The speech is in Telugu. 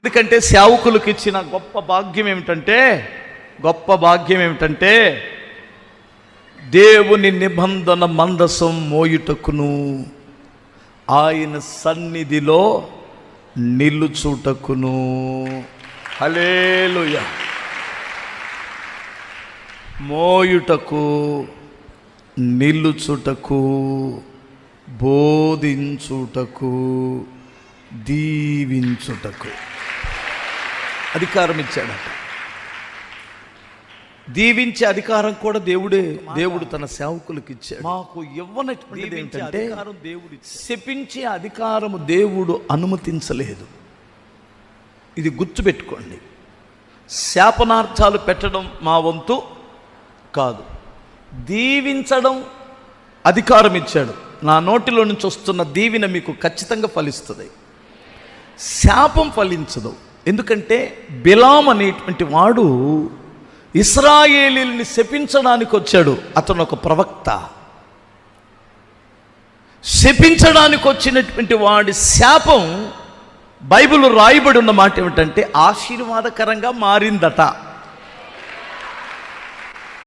ఎందుకంటే సేవకులకు ఇచ్చిన గొప్ప భాగ్యం ఏమిటంటే దేవుని నిబంధన మందసం మోయుటకును ఆయన సన్నిధిలో నిలుచుటకును. హల్లెలూయా. మోయుటకు, నిలుచుటకు, బోధించుటకు, దీవించుటకు అధికారం ఇచ్చాడట. దీవించే అధికారం కూడా దేవుడు తన సేవకులకు ఇచ్చాడు. మాకు ఇవ్వనటువంటిది ఏంటంటే శపించే అధికారము దేవుడు అనుమతించలేదు. ఇది గుర్తుపెట్టుకోండి. శాపనార్థాలు పెట్టడం మా వంతు కాదు. దీవించడం అధికారం ఇచ్చాడు. నా నోటిలో నుంచి వస్తున్న దీవెన మీకు ఖచ్చితంగా ఫలిస్తుంది, శాపం ఫలించదు. ఎందుకంటే బిలాం అనేటువంటి వాడు ఇశ్రాయేలీయుల్ని శపించడానికి వచ్చాడు. అతను ఒక ప్రవక్త. శపించడానికి వచ్చినటువంటి వాడి శాపం బైబిల్ రాయబడి ఉన్న మాట ఏమిటంటే ఆశీర్వాదకరంగా మారిందట.